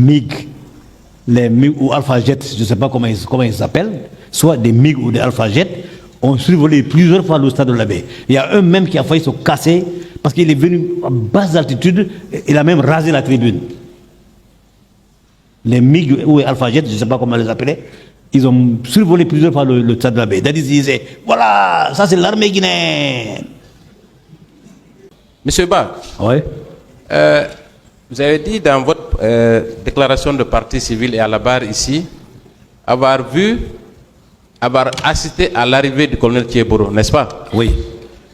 MiG, les MiG ou Alpha Jet, je ne sais pas comment ils s'appellent, soit des MiG ou des Alpha Jet, ont survolé plusieurs fois le stade de la baie. Il y a un même qui a failli se casser parce qu'il est venu à basse altitude, il a même rasé la tribune. Les MiG ou les Alpha Jet, je ne sais pas comment les appeler, ils ont survolé plusieurs fois le stade de la baie. Ils disaient, voilà, ça c'est l'armée guinéenne. Monsieur Ba, Oui. Vous avez dit dans votre déclaration de partie civile et à la barre ici, avoir assisté à l'arrivée du colonel Thieboro, n'est-ce pas? Oui.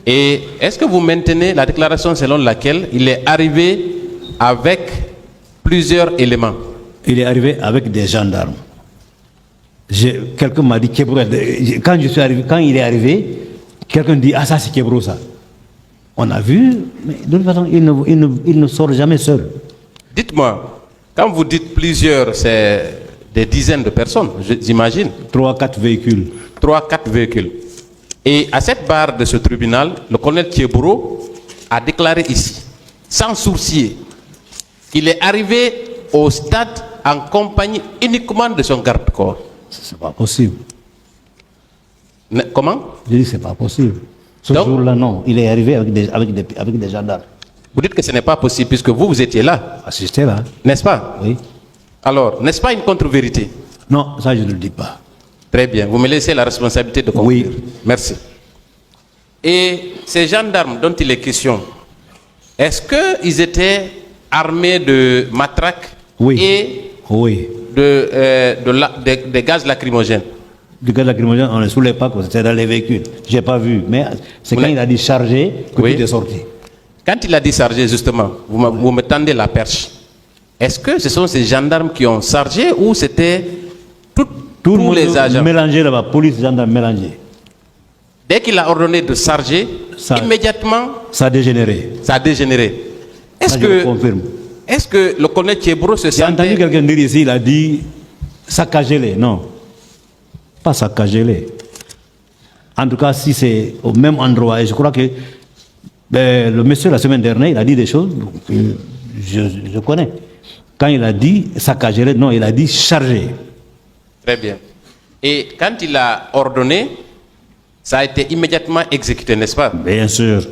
Et est-ce que vous maintenez la déclaration selon laquelle il est arrivé avec plusieurs éléments? Il est arrivé avec des gendarmes. Quelqu'un m'a dit Thieboro. Quand il est arrivé, quelqu'un dit, ah ça c'est Thieboro ça. On a vu, mais de toute façon, il ne sort jamais seul. Dites-moi, quand vous dites plusieurs, c'est des dizaines de personnes, j'imagine. 3-4 véhicules. 3-4 véhicules. Et à cette barre de ce tribunal, le colonel Thieboro a déclaré ici, sans sourciller, qu'il est arrivé au stade en compagnie uniquement de son garde-corps. C'est pas possible. Comment? Je dis c'est pas possible. Ce jour-là, non. Il est arrivé avec des gendarmes. Vous dites que ce n'est pas possible puisque vous étiez là. Assisté là. N'est-ce pas? Oui. Alors, n'est-ce pas une contre-vérité? Non, ça je ne le dis pas. Très bien. Vous me laissez la responsabilité de conclure. Oui. Merci. Et ces gendarmes dont il est question, est-ce qu'ils étaient armés de matraques et de gaz lacrymogène? Du gaz lacrymogène, on ne soulève pas, c'était dans les véhicules. Je n'ai pas vu, mais c'est quand il a dit charger que tout est sorti. Quand il a dit charger, justement, vous me tendez la perche. Est-ce que ce sont ces gendarmes qui ont chargé ou c'était tous les agents mélangés là-bas, police, gendarmes mélangés. Dès qu'il a ordonné de charger, immédiatement, ça a dégénéré. Ça a dégénéré. Je le confirme. Est-ce que le colonel Thieboro se sentait... J'ai entendu quelqu'un dire ici, il a dit saccagez-les. Non, pas saccagez-les. En tout cas, si c'est au même endroit, et je crois que le monsieur la semaine dernière, il a dit des choses que je connais. Quand il a dit saccagez-les, non, il a dit charger. Très bien. Et quand il a ordonné, ça a été immédiatement exécuté, n'est-ce pas? Bien sûr.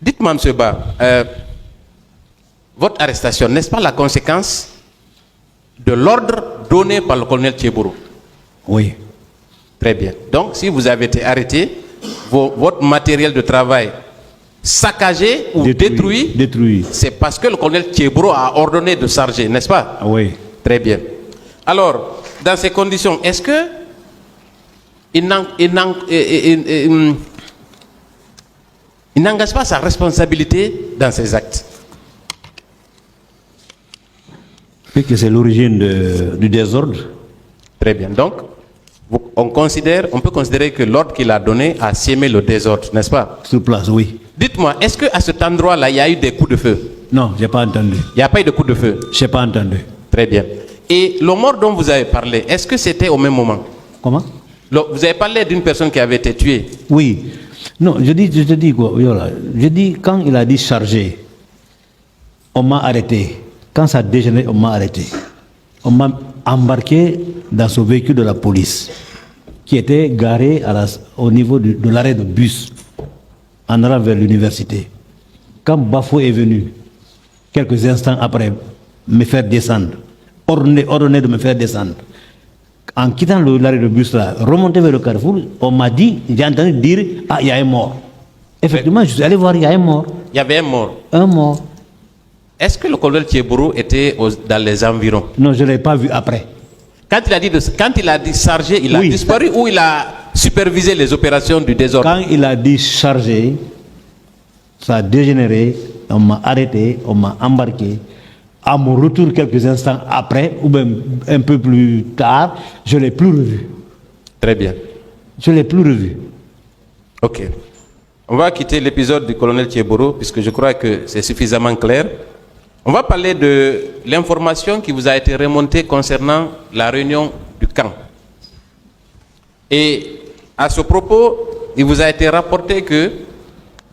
Dites-moi, M. Ba, votre arrestation, n'est-ce pas la conséquence de l'ordre donné par le colonel Thieboro? Oui. Très bien. Donc, si vous avez été arrêté, votre matériel de travail saccagé ou détruit, c'est parce que le colonel Thieboro a ordonné de charger, n'est-ce pas? Oui. Très bien. Alors, dans ces conditions, est-ce que il n'engage pas sa responsabilité dans ses actes? Et que c'est l'origine du désordre. Très bien. Donc, on peut considérer que l'ordre qu'il a donné a sémé le désordre, n'est-ce pas? Sur place, oui. Dites-moi, est-ce qu'à cet endroit-là, il y a eu des coups de feu? Non, je n'ai pas entendu. Il n'y a pas eu de coups de feu? Je n'ai pas entendu. Très bien. Et le mort dont vous avez parlé, est-ce que c'était au même moment? Comment? Vous avez parlé d'une personne qui avait été tuée? Oui. Non, je te dis quoi? Je dis, quand il a dit charger, on m'a arrêté. Quand ça a dégénéré, on m'a arrêté. On m'a embarqué dans ce véhicule de la police qui était garé au niveau de l'arrêt de bus en allant vers l'université. Quand Bafo est venu, quelques instants après, me faire descendre, ordonné de me faire descendre, en quittant l'arrêt de bus là, remonter vers le carrefour, on m'a dit, j'ai entendu dire, ah, il y a un mort. Effectivement, je suis allé voir, il y a un mort. Il y avait un mort? Un mort. Est-ce que le colonel Thieboro était dans les environs? Non, je ne l'ai pas vu après. Quand il a dit charger, il a disparu ou il a supervisé les opérations du désordre? Quand il a dit charger, ça a dégénéré, on m'a arrêté, on m'a embarqué. À mon retour quelques instants après, ou même un peu plus tard, je ne l'ai plus revu. Très bien. Je ne l'ai plus revu. Ok. On va quitter l'épisode du colonel Thieboro, puisque je crois que c'est suffisamment clair. On va parler de l'information qui vous a été remontée concernant la réunion du camp. Et à ce propos, il vous a été rapporté que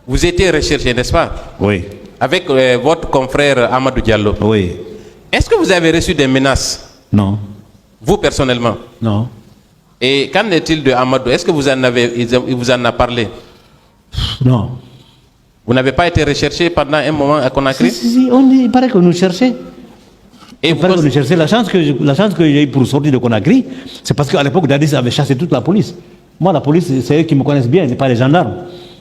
vous étiez recherché, n'est-ce pas? Oui. avec votre confrère Amadou Diallo. Oui. Est-ce que vous avez reçu des menaces, Non. vous personnellement? Non. Et qu'en est-il de Amadou? Est-ce que il vous en a parlé? Non. Vous n'avez pas été recherché pendant un moment à Conakry? Si, il paraît que nous cherchait. Il paraît que nous cherchait. La chance que j'ai eu pour sortir de Conakry, c'est parce qu'à l'époque, Dadis avait chassé toute la police. Moi, la police, c'est eux qui me connaissent bien, pas les gendarmes.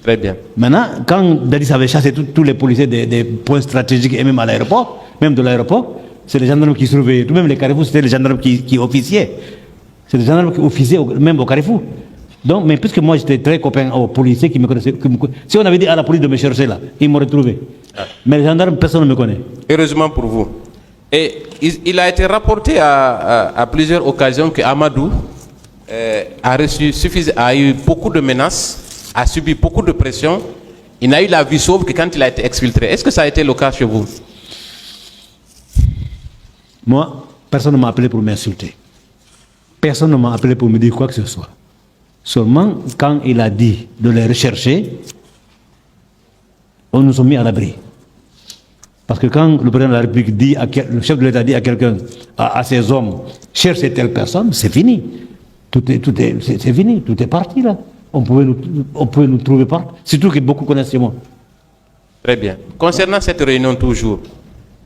Très bien. Maintenant, quand Dadis avait chassé tous les policiers des points stratégiques et même à l'aéroport, même de l'aéroport, c'est les gendarmes qui surveillaient. Tout même les carrefours, c'était les gendarmes qui officiaient. C'est les gendarmes qui officiaient même au carrefour. Donc, mais puisque moi j'étais très copain aux policiers qui me connaissaient, si on avait dit à la police de me chercher là, ils m'auraient trouvé. Mais les gendarmes, personne ne me connaît. Heureusement pour vous. Et il a été rapporté à plusieurs occasions que Amadou a eu beaucoup de menaces, a subi beaucoup de pression. Il n'a eu la vie sauve que quand il a été exfiltré. Est-ce que ça a été le cas chez vous? Moi, personne ne m'a appelé pour m'insulter. Personne ne m'a appelé pour me dire quoi que ce soit. Seulement, quand il a dit de les rechercher, on nous a mis à l'abri. Parce que quand le président de la République dit, le chef de l'État dit à quelqu'un, à ses hommes, cherchez telle personne, c'est fini. C'est fini, tout est parti là. On pouvait nous trouver partout. Surtout que beaucoup connaissent moi. Très bien. Concernant cette réunion toujours,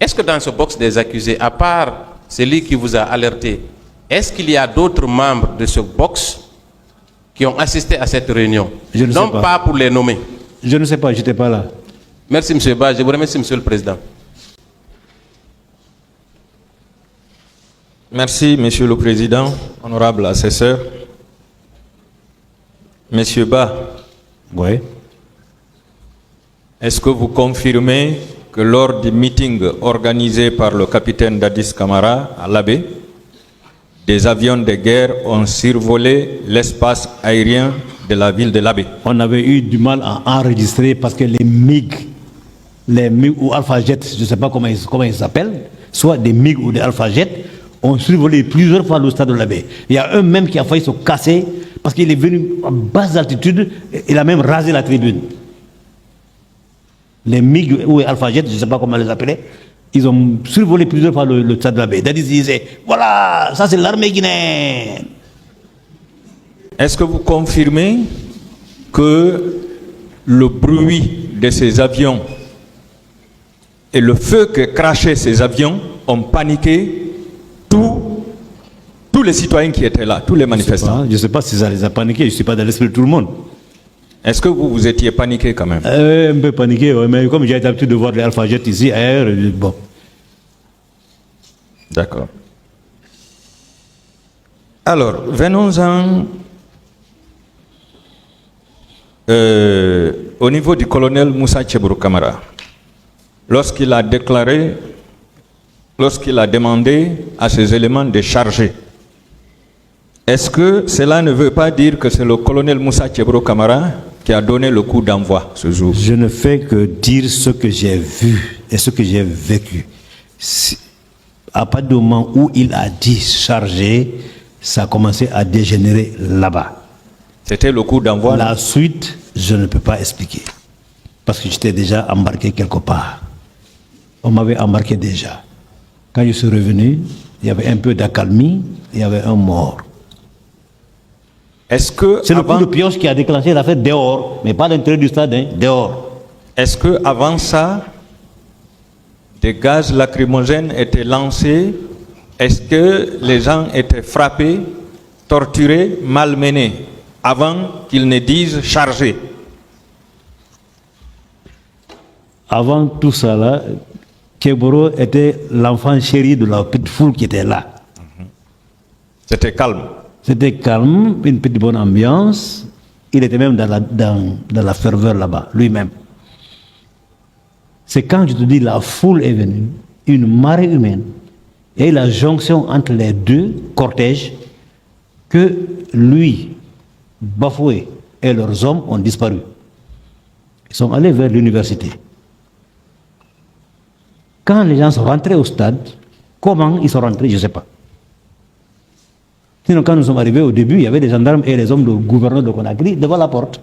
est-ce que dans ce box des accusés, à part celui qui vous a alerté, est-ce qu'il y a d'autres membres de ce box qui ont assisté à cette réunion? Je ne sais Non, pas. pas pour les nommer. Je ne sais pas, je n'étais pas là. Merci, M. Ba. Je vous remercie, M. le Président. Merci, Monsieur le Président, honorable assesseur. Monsieur Ba, Oui. est-ce que vous confirmez que lors du meeting organisé par le capitaine Dadis Camara à l'Abbé, des avions de guerre ont survolé l'espace aérien de la ville de l'Abbé? On avait eu du mal à enregistrer parce que les MiG ou Alpha Jet, je ne sais pas comment ils s'appellent, soit des MiG ou des Alpha Jet, ont survolé plusieurs fois le stade de l'Abbé. Il y a un même qui a failli se casser parce qu'il est venu à basse altitude, il a même rasé la tribune. Les MiG ou Alpha Jet, je ne sais pas comment les appeler, ils ont survolé plusieurs fois le stade de l'Abbé. Dadis disait, voilà, ça c'est l'armée guinéenne. Est-ce que vous confirmez que le bruit de ces avions et le feu que crachaient ces avions ont paniqué tous les citoyens qui étaient là, tous les manifestants? Je ne sais pas si ça les a paniqués, je ne suis pas dans l'esprit de tout le monde. Est-ce que vous étiez paniqué quand même? Un peu paniqué, ouais, mais comme j'ai l'habitude de voir les Alpha Jet ici, ailleurs, bon. D'accord. Alors, venons-en au niveau du colonel Moussa Tchebrou Kamara. Lorsqu'il a demandé à ces éléments de charger, est-ce que cela ne veut pas dire que c'est le colonel Moussa Tchebrou Kamara qui a donné le coup d'envoi ce jour? Je ne fais que dire ce que j'ai vu et ce que j'ai vécu. À partir du moment où il a dit charger, ça a commencé à dégénérer là-bas. C'était le coup d'envoi? La suite, je ne peux pas expliquer. Parce que j'étais déjà embarqué quelque part. On m'avait embarqué déjà. Quand je suis revenu, il y avait un peu d'accalmie, il y avait un mort. Est-ce que C'est le coup de pioche qui a déclenché l'affaire dehors, mais pas à l'intérieur du stade, hein, dehors. Est-ce que avant ça, des gaz lacrymogènes étaient lancés? Est-ce que les gens étaient frappés, torturés, malmenés avant qu'ils ne disent charger? Avant tout ça là, Tchebrou était l'enfant chéri de la petite foule qui était là. C'était calme. C'était calme, une petite bonne ambiance. Il était même dans la ferveur là-bas, lui-même. C'est quand je te dis la foule est venue, une marée humaine, et la jonction entre les deux cortèges, que lui, Bafoué et leurs hommes ont disparu. Ils sont allés vers l'université. Quand les gens sont rentrés au stade, comment ils sont rentrés, je ne sais pas. Sinon, quand nous sommes arrivés au début, il y avait des gendarmes et les hommes du gouverneur de Conakry devant la porte.